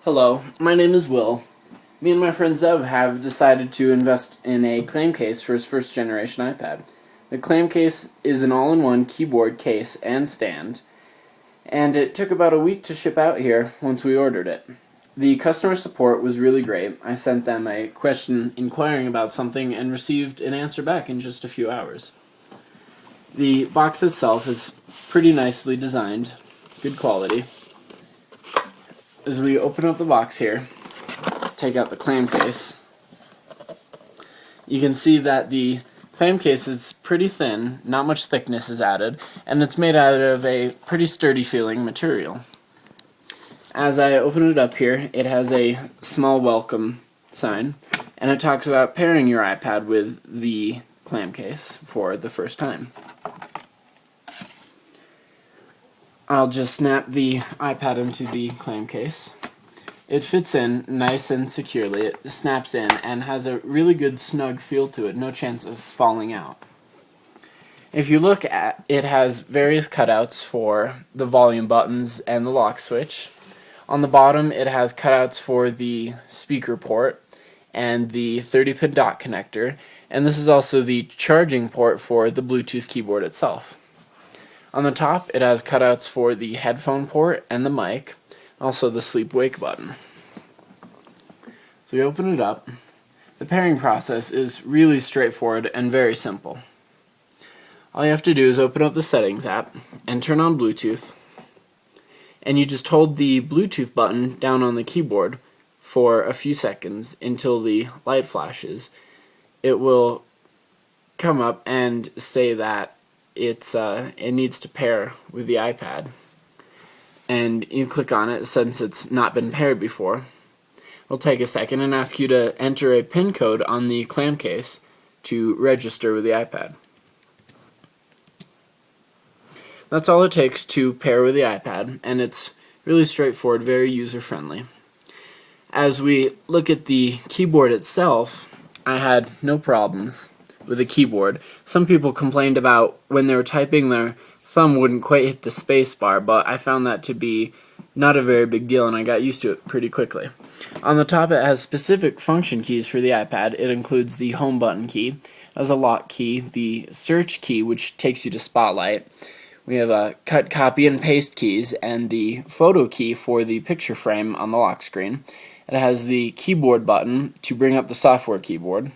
Hello, my name is Will. Me and my friend Zeb have decided to invest in a Clamcase for his first generation iPad. The Clamcase is an all-in-one keyboard case and stand, and it took about a week to ship out here once we ordered it. The customer support was really great. I sent them a question inquiring about something and received an answer back in just a few hours. The box itself is pretty nicely designed, good quality. As we open up the box here, take out the clam case, you can see that the clam case is pretty thin, not much thickness is added, and it's made out of a pretty sturdy feeling material. As I open it up here, it has a small welcome sign, and it talks about pairing your iPad with the clam case for the first time. I'll just snap the iPad into the clam case. It fits in nice and securely. It snaps in and has a really good snug feel to it, no chance of falling out. If you look at it, has various cutouts for the volume buttons and the lock switch. On the bottom it has cutouts for the speaker port and the 30-pin dock connector, and this is also the charging port for the Bluetooth keyboard itself. On the top it has cutouts for the headphone port and the mic, also the sleep-wake button. So we open it up. The pairing process is really straightforward and very simple. All you have to do is open up the Settings app and turn on Bluetooth, and you just hold the Bluetooth button down on the keyboard for a few seconds until the light flashes. It will come up and say that it needs to pair with the iPad, and you click on it since it's not been paired before. It'll take a second and ask you to enter a PIN code on the clam case to register with the iPad. That's all it takes to pair with the iPad, and it's really straightforward, very user-friendly. As we look at the keyboard itself, I had no problems with the keyboard. Some people complained about when they were typing their thumb wouldn't quite hit the space bar, but I found that to be not a very big deal, and I got used to it pretty quickly. On the top it has specific function keys for the iPad. It includes the home button key, it has a lock key, the search key which takes you to Spotlight. We have a cut, copy, and paste keys, and the photo key for the picture frame on the lock screen. It has the keyboard button to bring up the software keyboard.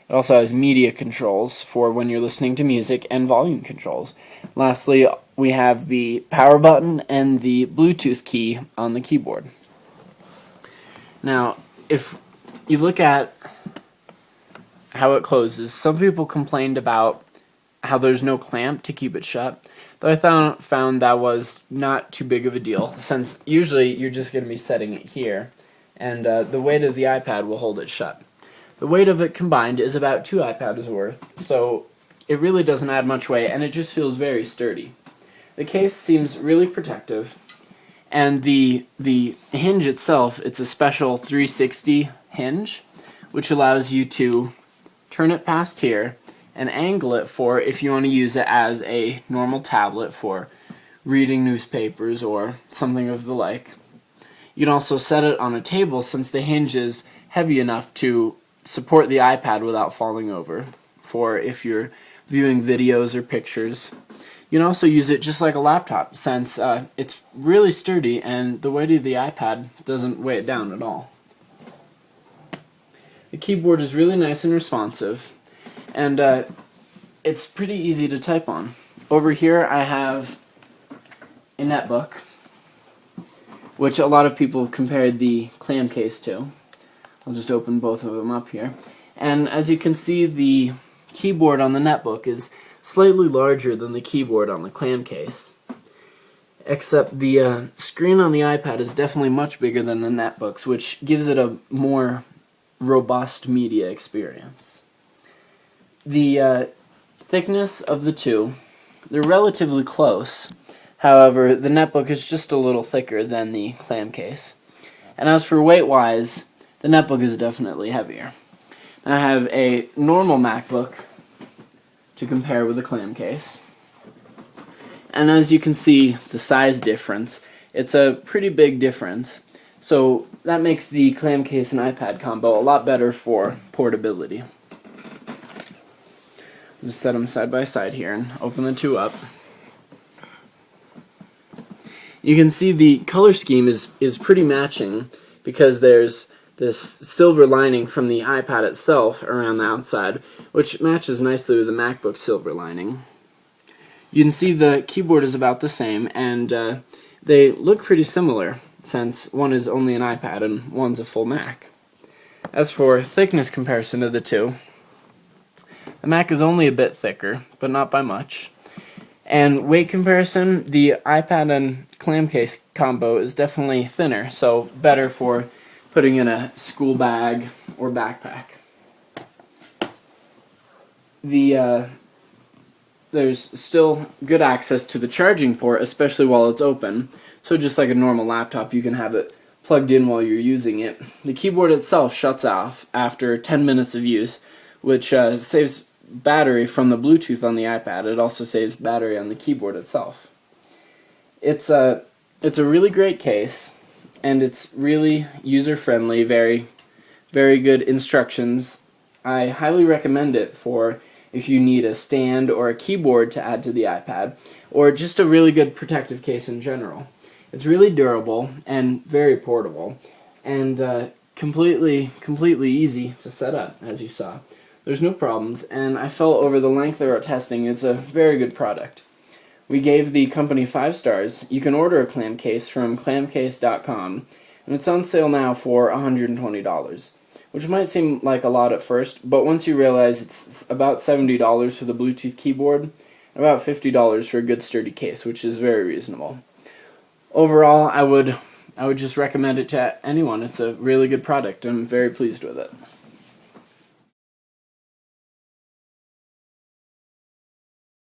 It also has media controls for when you're listening to music and volume controls. Lastly, we have the power button and the Bluetooth key on the keyboard. Now, if you look at how it closes, some people complained about how there's no clamp to keep it shut, though I found that was not too big of a deal, since usually you're just going to be setting it here, and the weight of the iPad will hold it shut. The weight of it combined is about 2 iPads worth, so it really doesn't add much weight, and it just feels very sturdy. The case seems really protective, and the hinge itself, it's a special 360 hinge, which allows you to turn it past here and angle it for if you want to use it as a normal tablet for reading newspapers or something of the like. You can also set it on a table since the hinge is heavy enough to support the iPad without falling over, for if you're viewing videos or pictures. You can also use it just like a laptop since it's really sturdy and the weight of the iPad doesn't weigh it down at all. The keyboard is really nice and responsive, and it's pretty easy to type on. Over here I have a netbook, which a lot of people have compared the clam case to. I'll just open both of them up here. And as you can see, the keyboard on the netbook is slightly larger than the keyboard on the clam case. Except the screen on the iPad is definitely much bigger than the netbooks, which gives it a more robust media experience. The thickness of the two, they're relatively close. However, the netbook is just a little thicker than the clam case. And as for weight-wise, the netbook is definitely heavier. I have a normal MacBook to compare with the clam case. And as you can see, the size difference, it's a pretty big difference. So that makes the Clamcase and iPad combo a lot better for portability. Just set them side by side here and open the two up. You can see the color scheme is pretty matching because there's this silver lining from the iPad itself around the outside, which matches nicely with the MacBook silver lining. You can see the keyboard is about the same, and they look pretty similar since one is only an iPad and one's a full Mac. As for thickness comparison of the two, the Mac is only a bit thicker, but not by much. And weight comparison, the iPad and Clamcase combo is definitely thinner, so better for putting in a school bag or backpack. There's still good access to the charging port, especially while it's open. So just like a normal laptop, you can have it plugged in while you're using it. The keyboard itself shuts off after 10 minutes of use, which saves battery from the Bluetooth on the iPad. It also saves battery on the keyboard itself. It's a really great case, and it's really user-friendly, very good instructions. I highly recommend it for if you need a stand or a keyboard to add to the iPad, or just a really good protective case in general. It's really durable and very portable, and completely easy to set up, as you saw. There's no problems, and I felt over the length of our testing it's a very good product. We gave the company 5 stars. You can order a Clamcase from clamcase.com, and it's on sale now for $120, which might seem like a lot at first, but once you realize it's about $70 for the Bluetooth keyboard, and about $50 for a good sturdy case, which is very reasonable. Overall, I would just recommend it to anyone. It's a really good product. I'm very pleased with it.